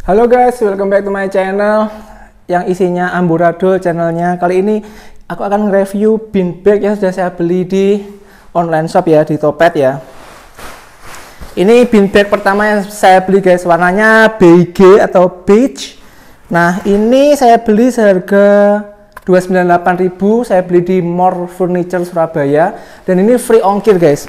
Halo guys, welcome back to my channel yang isinya amburadul channelnya. Kali ini aku akan nge-review bin bag yang sudah saya beli di online shop ya, di Topet ya. Ini bin bag pertama yang saya beli guys, warnanya beige atau beige. Nah ini saya beli seharga 298.000, saya beli di More Furniture Surabaya, dan ini free ongkir guys.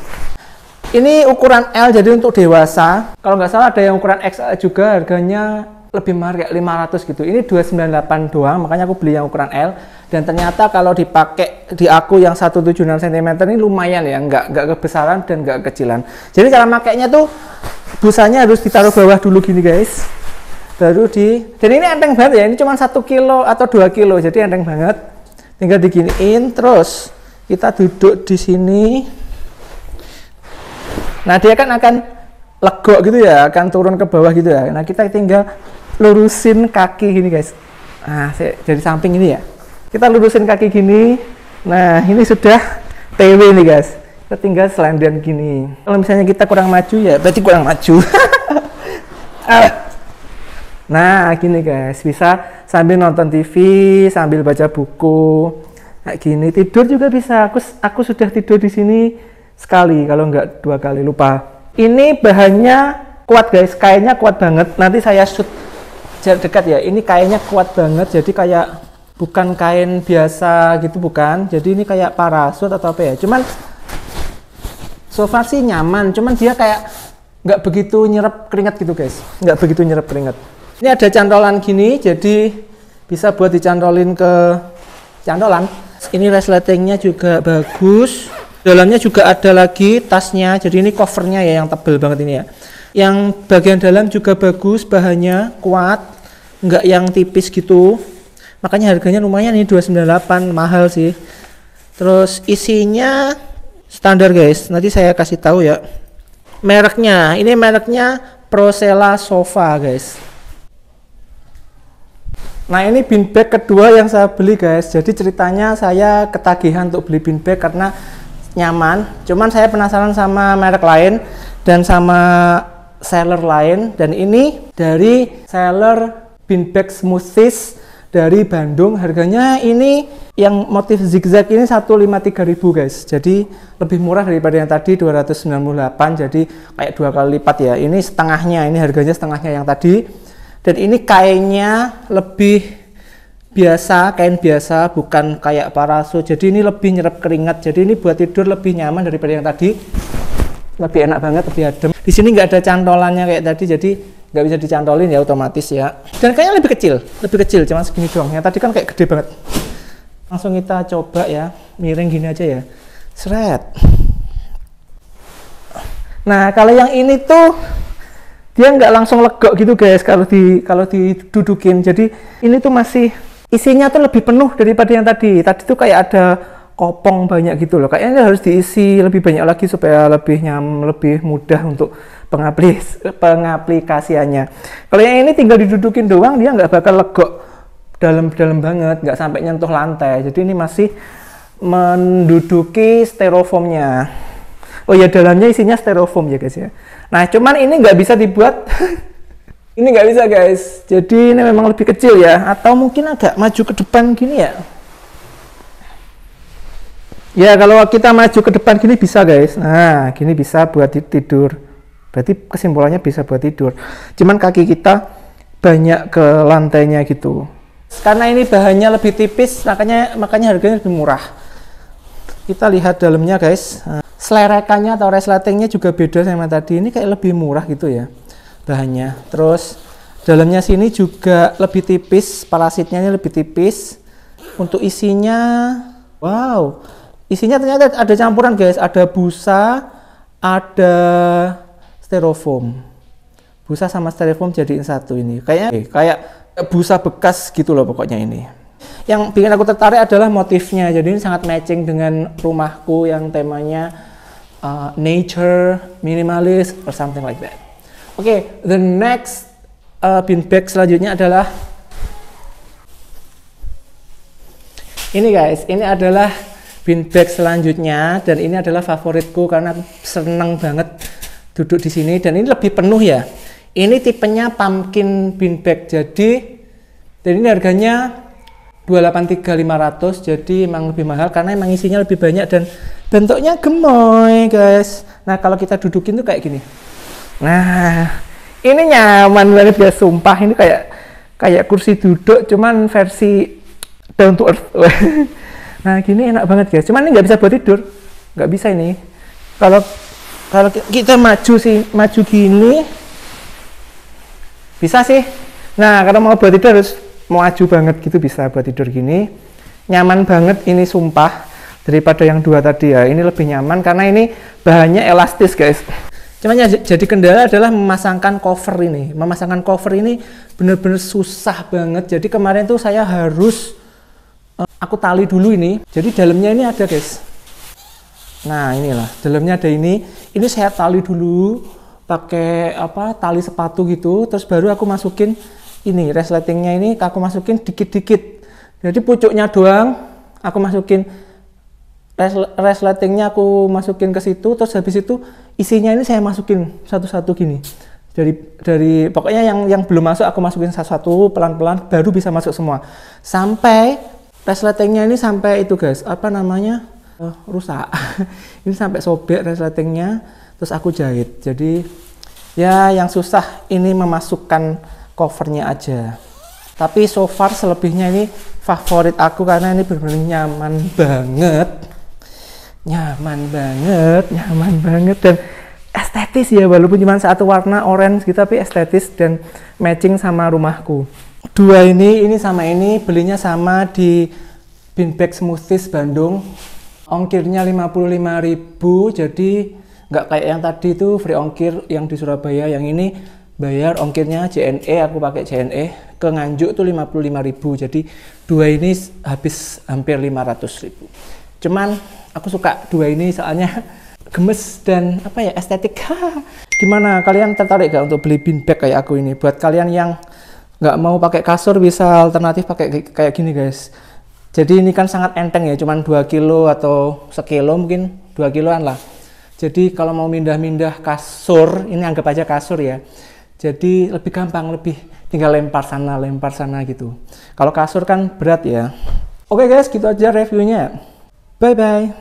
Ini ukuran L, jadi untuk dewasa. Kalau nggak salah ada yang ukuran XL juga, harganya lebih mahal kayak 500 gitu. Ini 298 doang, makanya aku beli yang ukuran L. Dan ternyata kalau dipakai di aku yang 176 cm ini lumayan ya, nggak kebesaran dan nggak kecilan. Jadi cara makainya tuh busanya harus ditaruh bawah dulu gini guys. Baru dan ini enteng banget ya, ini cuma 1 kilo atau 2 kilo, jadi enteng banget. Tinggal diginiin, terus kita duduk di sini. Nah dia kan akan legok gitu ya, akan turun ke bawah gitu ya. Nah kita tinggal lurusin kaki gini guys. Nah dari samping ini ya, kita lurusin kaki gini. Nah ini sudah TW nih guys. Kita tinggal selandian gini. Kalau misalnya kita kurang maju ya berarti kurang maju. Nah gini guys, bisa sambil nonton TV, sambil baca buku kayak gini. Tidur juga bisa. Aku sudah tidur di sini sekali, kalau enggak 2 kali, lupa. Ini bahannya kuat guys, kainnya kuat banget. Nanti saya shoot jarak dekat ya. Ini kainnya kuat banget, jadi kayak bukan kain biasa gitu, bukan. Jadi ini kayak parasut atau apa ya. Cuman so far sih nyaman, cuman dia kayak nggak begitu nyerap keringat gitu guys. Nggak begitu nyerap keringat. Ini ada cantolan gini, jadi bisa buat dicantolin ke cantolan. Ini resletingnya juga bagus. Dalamnya juga ada lagi tasnya, jadi ini covernya ya yang tebel banget ini ya. Yang bagian dalam juga bagus, bahannya kuat, nggak yang tipis gitu. Makanya harganya lumayan, ini 298, mahal sih. Terus isinya standar guys, nanti saya kasih tahu ya. Mereknya, ini mereknya Prosela Sofa guys. Nah ini bin bag kedua yang saya beli guys. Jadi ceritanya saya ketagihan untuk beli bin bag karena nyaman, cuman saya penasaran sama merek lain dan sama seller lain, dan ini dari seller bin bag Smoothies dari Bandung. Harganya ini yang motif zigzag ini 153.000 guys, jadi lebih murah daripada yang tadi 298, jadi kayak 2 kali lipat ya. Ini setengahnya, ini harganya setengahnya yang tadi, dan ini kainnya lebih biasa, kain biasa, bukan kayak parasut, jadi ini lebih nyerap keringat, jadi ini buat tidur lebih nyaman daripada yang tadi, lebih enak banget, lebih adem. Di sini nggak ada cantolannya kayak tadi, jadi nggak bisa dicantolin ya otomatis ya. Dan kayaknya lebih kecil, cuma segini doang. Yang tadi kan kayak gede banget. Langsung kita coba ya, miring gini aja ya, seret. Nah kalau yang ini tuh dia nggak langsung legok gitu guys kalau didudukin, jadi ini tuh masih isinya tuh lebih penuh daripada yang tadi. Tadi tuh kayak ada kopong banyak gitu loh. Kayaknya harus diisi lebih banyak lagi supaya lebih mudah untuk pengaplikasiannya. Kalau yang ini tinggal didudukin doang, dia nggak bakal legok dalam banget, nggak sampai nyentuh lantai. Jadi ini masih menduduki styrofoamnya. Oh ya, dalamnya isinya styrofoam ya guys ya. Nah cuman ini nggak bisa dibuat ini nggak bisa guys, jadi ini memang lebih kecil ya, atau mungkin agak maju ke depan gini ya. Ya kalau kita maju ke depan gini bisa guys. Nah gini bisa buat tidur, berarti kesimpulannya bisa buat tidur. Cuman kaki kita banyak ke lantainya gitu. Karena ini bahannya lebih tipis, makanya harganya lebih murah. Kita lihat dalamnya guys. Selerekannya atau resletingnya juga beda sama tadi. Ini kayak lebih murah gitu ya bahannya. Terus dalamnya sini juga lebih tipis, parasitnya ini lebih tipis. Untuk isinya, wow, isinya ternyata ada campuran guys, ada busa, ada styrofoam. Busa sama styrofoam jadiin satu ini. Kayaknya kayak busa bekas gitu loh pokoknya ini. Yang bikin aku tertarik adalah motifnya. Jadi ini sangat matching dengan rumahku yang temanya nature, minimalis, or something like that. Oke, the next bin bag selanjutnya adalah ini guys. Ini adalah bin bag selanjutnya, dan ini adalah favoritku karena aku seneng banget duduk di sini, dan ini lebih penuh ya. Ini tipenya pumpkin beanbag, jadi ini harganya 283.500, jadi emang lebih mahal karena emang isinya lebih banyak dan bentuknya gemoy guys. Nah kalau kita dudukin tuh kayak gini. Nah ini nyaman banget guys, sumpah ini kayak kursi duduk cuman versi down to earth. Nah gini enak banget guys, cuman ini nggak bisa buat tidur, nggak bisa ini. Kalau kita maju gini bisa sih. Nah kalau mau buat tidur harus maju banget gitu, bisa buat tidur gini. Nyaman banget ini sumpah, daripada yang dua tadi ya. Ini lebih nyaman karena ini bahannya elastis guys. Cuman jadi kendala adalah memasangkan cover ini. Memasangkan cover ini bener-bener susah banget. Jadi kemarin tuh saya harus aku tali dulu ini. Jadi dalamnya ini ada guys. Nah inilah dalamnya ada ini. Ini saya tali dulu pakai tali sepatu gitu. Terus baru aku masukin ini resletingnya, ini aku masukin dikit-dikit. Jadi pucuknya doang aku masukin, resletingnya aku masukin ke situ. Terus habis itu isinya ini saya masukin satu-satu gini. Dari pokoknya yang belum masuk aku masukin satu-satu pelan-pelan, baru bisa masuk semua. Sampai resletingnya ini sampai itu guys, rusak. Ini sampai sobek resletingnya, terus aku jahit. Jadi ya yang susah ini memasukkan covernya aja. Tapi so far selebihnya ini favorit aku karena ini benar-benar nyaman banget dan estetis ya, walaupun cuma satu warna orange gitu tapi estetis dan matching sama rumahku. Dua ini sama ini belinya sama di Beanbag Smoothies Bandung. Ongkirnya 55.000, jadi nggak kayak yang tadi itu free ongkir yang di Surabaya. Yang ini bayar ongkirnya JNE, aku pakai JNE ke Nganjuk tuh 55.000. Jadi dua ini habis hampir 500.000. Cuman aku suka dua ini soalnya gemes dan estetik. Gimana, kalian tertarik gak untuk beli beanbag kayak aku ini? Buat kalian yang nggak mau pakai kasur bisa alternatif pakai kayak gini guys. Jadi ini kan sangat enteng ya, cuman 2 kilo atau sekilo, mungkin 2 kiloan lah. Jadi kalau mau mindah-mindah kasur, ini anggap aja kasur ya. Jadi lebih gampang, lebih tinggal lempar sana gitu. Kalau kasur kan berat ya. Oke guys, gitu aja reviewnya. Bye bye.